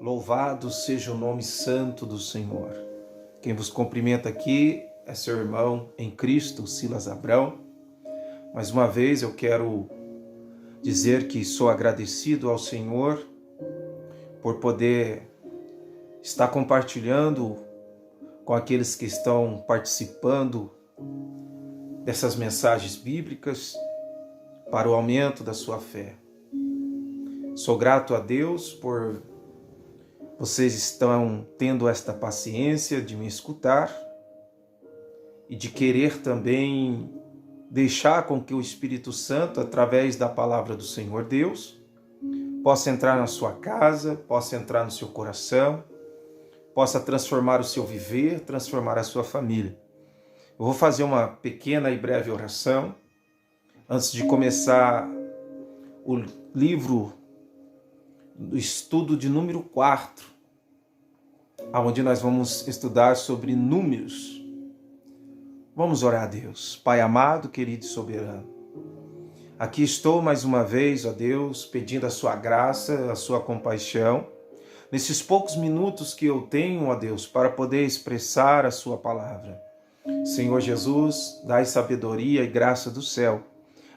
Louvado seja o nome santo do Senhor. Quem vos cumprimenta aqui é seu irmão em Cristo, Silas Abrão. Mais uma vez eu quero dizer que sou agradecido ao Senhor por poder estar compartilhando com aqueles que estão participando dessas mensagens bíblicas para o aumento da sua fé. Sou grato a Deus por vocês estão tendo esta paciência de me escutar e de querer também deixar com que o Espírito Santo, através da palavra do Senhor Deus, possa entrar na sua casa, possa entrar no seu coração, possa transformar o seu viver, transformar a sua família. Eu vou fazer uma pequena e breve oração antes de começar o livro do estudo de número 4, onde nós vamos estudar sobre números. Vamos orar a Deus. Pai amado, querido e soberano, aqui estou mais uma vez, ó Deus, pedindo a sua graça, a sua compaixão, nesses poucos minutos que eu tenho, ó Deus, para poder expressar a sua palavra. Senhor Jesus, dai sabedoria e graça do céu,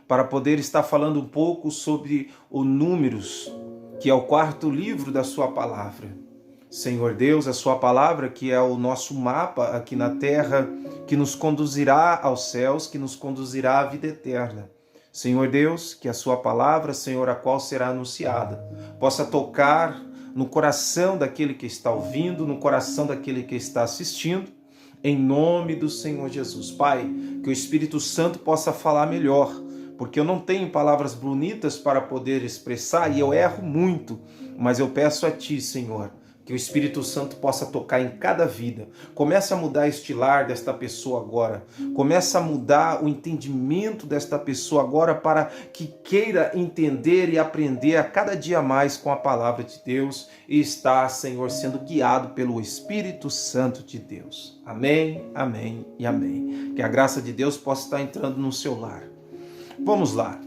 para poder estar falando um pouco sobre o Números, que é o 4º livro da sua palavra. Senhor Deus, a sua palavra que é o nosso mapa aqui na terra, que nos conduzirá aos céus, que nos conduzirá à vida eterna. Senhor Deus, que a sua palavra, Senhor, a qual será anunciada, possa tocar no coração daquele que está ouvindo, no coração daquele que está assistindo, em nome do Senhor Jesus. Pai, que o Espírito Santo possa falar melhor, porque eu não tenho palavras bonitas para poder expressar e eu erro muito, mas eu peço a Ti, Senhor, que o Espírito Santo possa tocar em cada vida. Comece a mudar este lar desta pessoa agora. Comece a mudar o entendimento desta pessoa agora para que queira entender e aprender a cada dia mais com a palavra de Deus e estar, Senhor, sendo guiado pelo Espírito Santo de Deus. Amém, amém e amém. Que a graça de Deus possa estar entrando no seu lar. Vamos lá.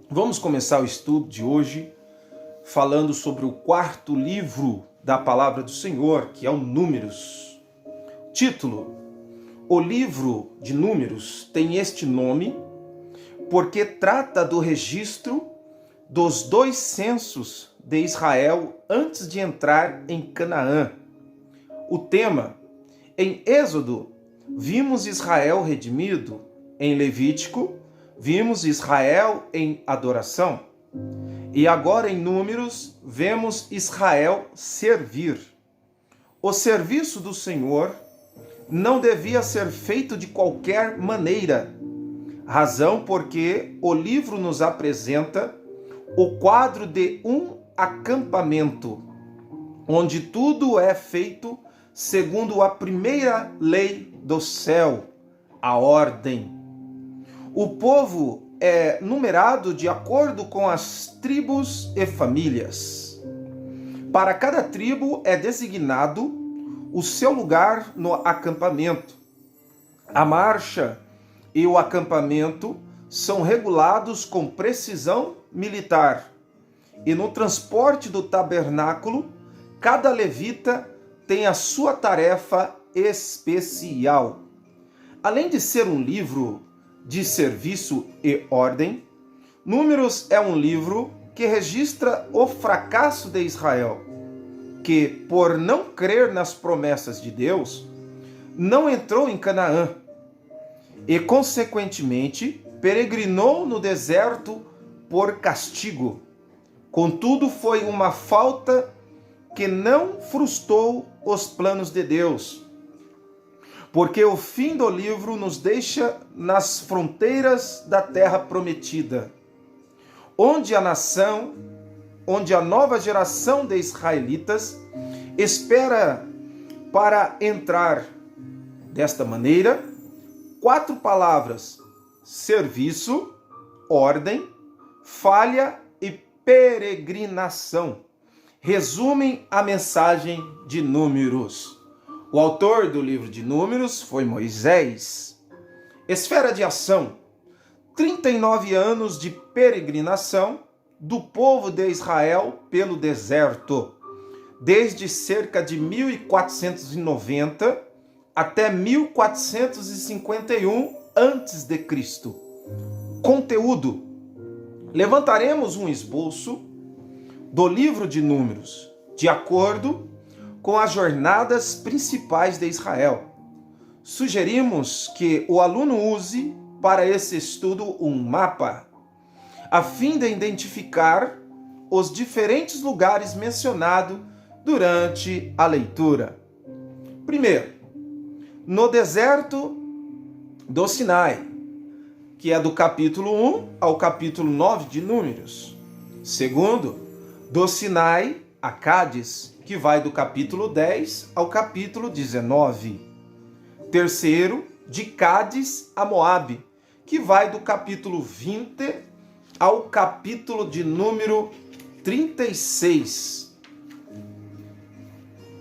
Vamos começar o estudo de hoje falando sobre o 4º livro da palavra do Senhor, que é o Números. Título: o livro de Números tem este nome porque trata do registro dos 2 censos de Israel antes de entrar em Canaã. O tema: em Êxodo, vimos Israel redimido. Em Levítico, vimos Israel em adoração. E agora em Números, vemos Israel servir. O serviço do Senhor não devia ser feito de qualquer maneira, razão porque o livro nos apresenta o quadro de um acampamento, onde tudo é feito segundo a primeira lei do céu, a ordem. O povo é numerado de acordo com as tribos e famílias. Para cada tribo é designado o seu lugar no acampamento. A marcha e o acampamento são regulados com precisão militar. E no transporte do tabernáculo, cada levita tem a sua tarefa especial. Além de ser um livro de serviço e ordem, Números é um livro que registra o fracasso de Israel, que, por não crer nas promessas de Deus, não entrou em Canaã e, consequentemente, peregrinou no deserto por castigo. Contudo, foi uma falta que não frustrou os planos de Deus, porque o fim do livro nos deixa nas fronteiras da terra prometida, onde a nova geração de israelitas espera para entrar. Desta maneira, 4 palavras: serviço, ordem, falha e peregrinação resumem a mensagem de Números. O autor do livro de Números foi Moisés. Esfera de ação: 39 anos de peregrinação do povo de Israel pelo deserto. desde cerca de 1490 até 1451 a.C. Conteúdo: levantaremos um esboço do livro de Números, de acordo com as jornadas principais de Israel. Sugerimos que o aluno use para esse estudo um mapa, a fim de identificar os diferentes lugares mencionados durante a leitura. Primeiro, no deserto do Sinai, que é do capítulo 1 ao capítulo 9 de Números. Segundo, do Sinai a Cádiz, que vai do capítulo 10 ao capítulo 19. Terceiro, de Cádiz a Moabe, que vai do capítulo 20 ao capítulo de número 36.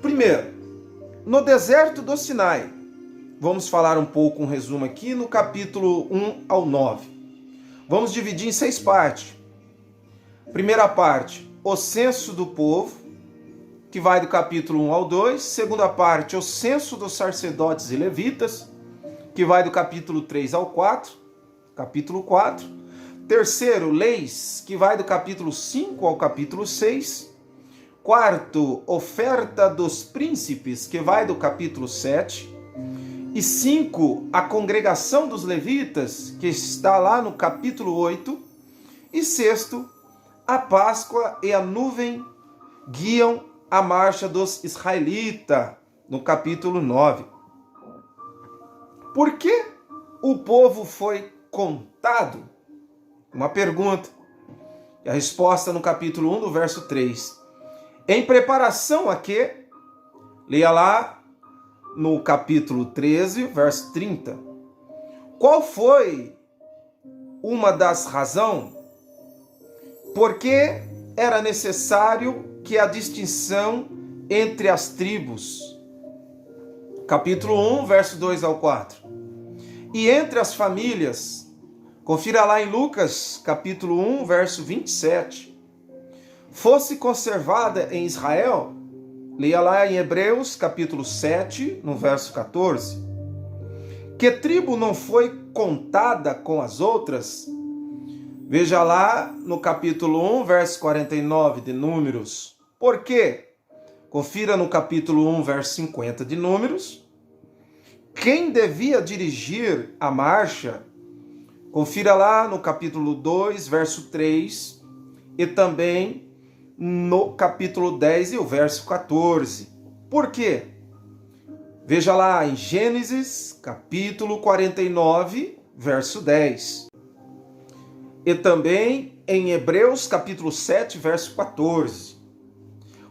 Primeiro, no deserto do Sinai. Vamos falar um pouco, um resumo aqui, no capítulo 1 ao 9. Vamos dividir em 6 partes. Primeira parte, o censo do povo, que vai do capítulo 1 ao 2. Segunda parte, o censo dos sacerdotes e levitas, que vai do capítulo 3 ao 4. Capítulo 4. Terceiro, leis, que vai do capítulo 5 ao capítulo 6. Quarto, oferta dos príncipes, que vai do capítulo 7. E 5, a congregação dos levitas, que está lá no capítulo 8. E sexto, a Páscoa e a nuvem guiam a marcha dos israelitas, no capítulo 9. Por que o povo foi contado? Uma pergunta. E a resposta no capítulo 1, do verso 3. Em preparação a quê? Leia lá no capítulo 13, verso 30. Qual foi uma das razões? Porque era necessário que a distinção entre as tribos. Capítulo 1, verso 2 ao 4. E entre as famílias. Confira lá em Lucas, capítulo 1, verso 27. Fosse conservada em Israel. Leia lá em Hebreus, capítulo 7, no verso 14. Que tribo não foi contada com as outras? Veja lá no capítulo 1, verso 49 de Números. Por quê? Confira no capítulo 1, verso 50 de Números. Quem devia dirigir a marcha? Confira lá no capítulo 2, verso 3. E também no capítulo 10 e o verso 14. Por quê? Veja lá em Gênesis, capítulo 49, verso 10. E também em Hebreus, capítulo 7, verso 14.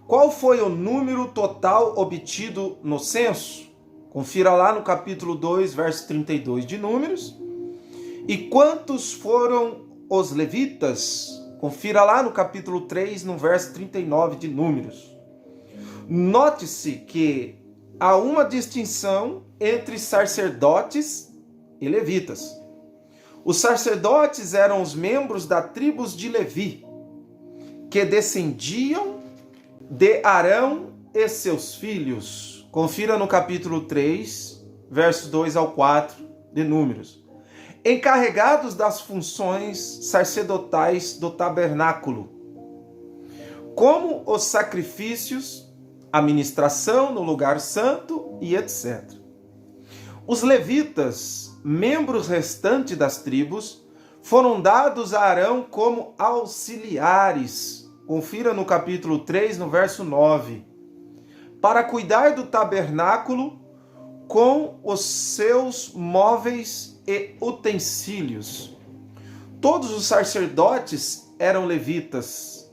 Qual foi o número total obtido no censo? Confira lá no capítulo 2, verso 32 de Números. E quantos foram os levitas? Confira lá no capítulo 3, no verso 39 de Números. Note-se que há uma distinção entre sacerdotes e levitas. Os sacerdotes eram os membros da tribo de Levi, que descendiam de Arão e seus filhos. Confira no capítulo 3, versos 2 ao 4 de Números. Encarregados das funções sacerdotais do tabernáculo, como os sacrifícios, a ministração no lugar santo e etc. Os levitas, membros restantes das tribos, foram dados a Arão como auxiliares. Confira no capítulo 3, no verso 9. Para cuidar do tabernáculo com os seus móveis e utensílios. Todos os sacerdotes eram levitas,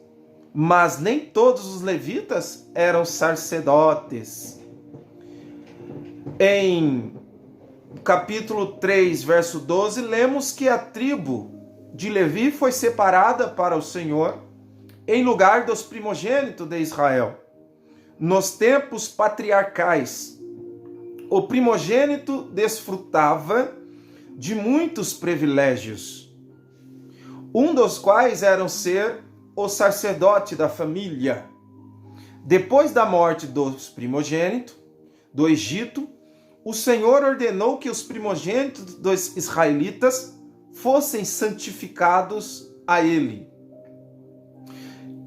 mas nem todos os levitas eram sacerdotes. Em capítulo 3, verso 12, lemos que a tribo de Levi foi separada para o Senhor em lugar dos primogênitos de Israel. Nos tempos patriarcais, o primogênito desfrutava de muitos privilégios, um dos quais era ser o sacerdote da família. Depois da morte dos primogênitos do Egito, o Senhor ordenou que os primogênitos dos israelitas fossem santificados a ele.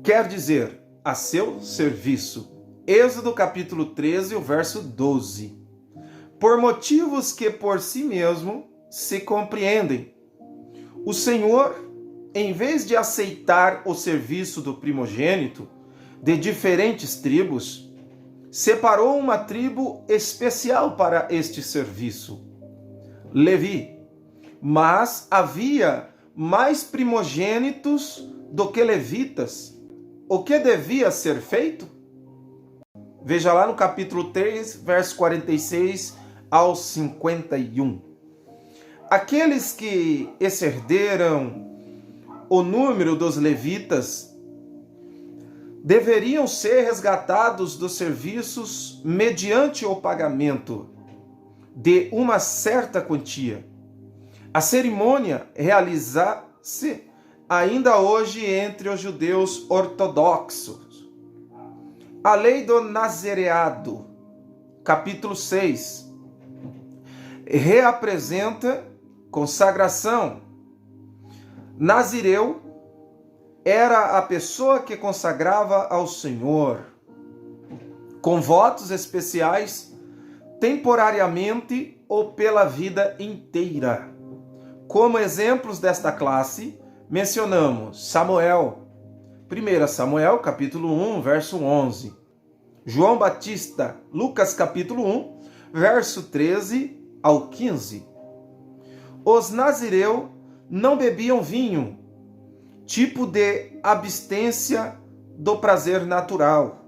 Quer dizer, a seu serviço. Êxodo capítulo 13, o verso 12. Por motivos que por si mesmo se compreendem, o Senhor, em vez de aceitar o serviço do primogênito de diferentes tribos, separou uma tribo especial para este serviço, Levi. Mas havia mais primogênitos do que levitas. O que devia ser feito? Veja lá no capítulo 3, verso 46 ao 51. Aqueles que excederam o número dos levitas deveriam ser resgatados dos serviços mediante o pagamento de uma certa quantia. A cerimônia realiza-se ainda hoje entre os judeus ortodoxos. A lei do nazareado, capítulo 6, reapresenta consagração. Nazireu era a pessoa que consagrava ao Senhor, com votos especiais, temporariamente ou pela vida inteira. Como exemplos desta classe, mencionamos Samuel, 1 Samuel, capítulo 1, verso 11. João Batista, Lucas, capítulo 1, verso 13 ao 15. Os nazireus não bebiam vinho, tipo de abstência do prazer natural.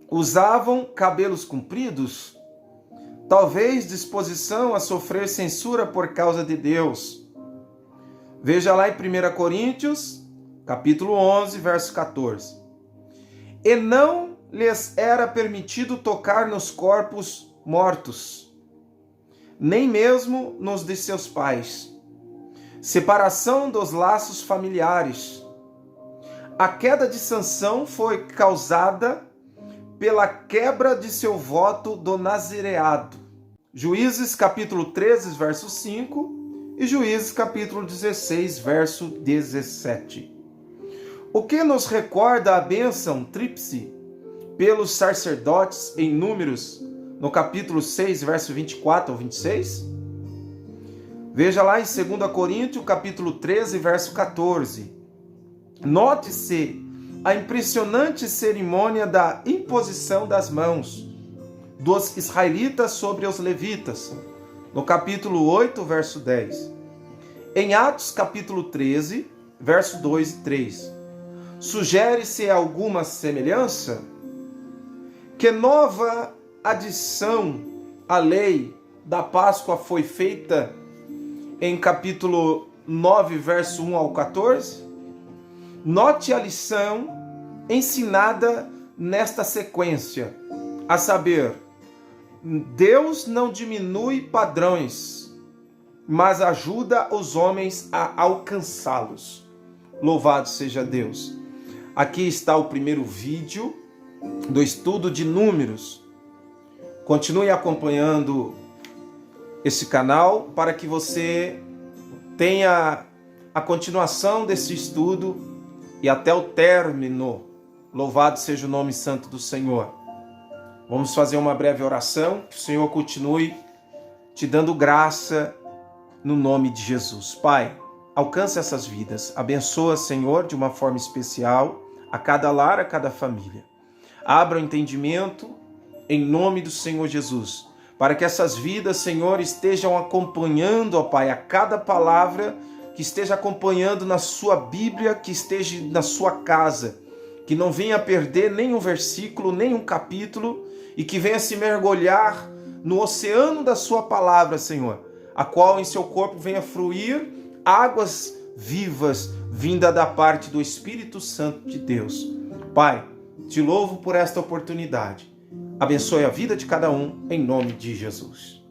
Usavam cabelos compridos, talvez disposição a sofrer censura por causa de Deus. Veja lá em 1 Coríntios, capítulo 11, verso 14. E não lhes era permitido tocar nos corpos mortos, nem mesmo nos de seus pais. Separação dos laços familiares. A queda de Sansão foi causada pela quebra de seu voto do nazireado. Juízes capítulo 13, verso 5 e Juízes capítulo 16, verso 17. O que nos recorda a bênção tríplice pelos sacerdotes em Números, no capítulo 6, verso 24 ao 26? Veja lá em 2 Coríntios, capítulo 13, verso 14. Note-se a impressionante cerimônia da imposição das mãos dos israelitas sobre os levitas, no capítulo 8, verso 10. Em Atos, capítulo 13, verso 2 e 3. Sugere-se alguma semelhança? Que nova adição à lei da Páscoa foi feita em capítulo 9, verso 1 ao 14? Note a lição ensinada nesta sequência, a saber, Deus não diminui padrões, mas ajuda os homens a alcançá-los. Louvado seja Deus! Aqui está o primeiro vídeo do estudo de Números. Continue acompanhando esse canal para que você tenha a continuação desse estudo e até o término. Louvado seja o nome santo do Senhor. Vamos fazer uma breve oração, que o Senhor continue te dando graça no nome de Jesus. Pai, alcança essas vidas, abençoa, Senhor, de uma forma especial a cada lar, a cada família. Abra o entendimento em nome do Senhor Jesus, para que essas vidas, Senhor, estejam acompanhando, ó Pai, a cada palavra que esteja acompanhando na sua Bíblia, que esteja na sua casa, que não venha perder nem um versículo, nem um capítulo, e que venha se mergulhar no oceano da sua palavra, Senhor, a qual em seu corpo venha fluir águas vivas, vinda da parte do Espírito Santo de Deus. Pai, te louvo por esta oportunidade. Abençoe a vida de cada um, em nome de Jesus.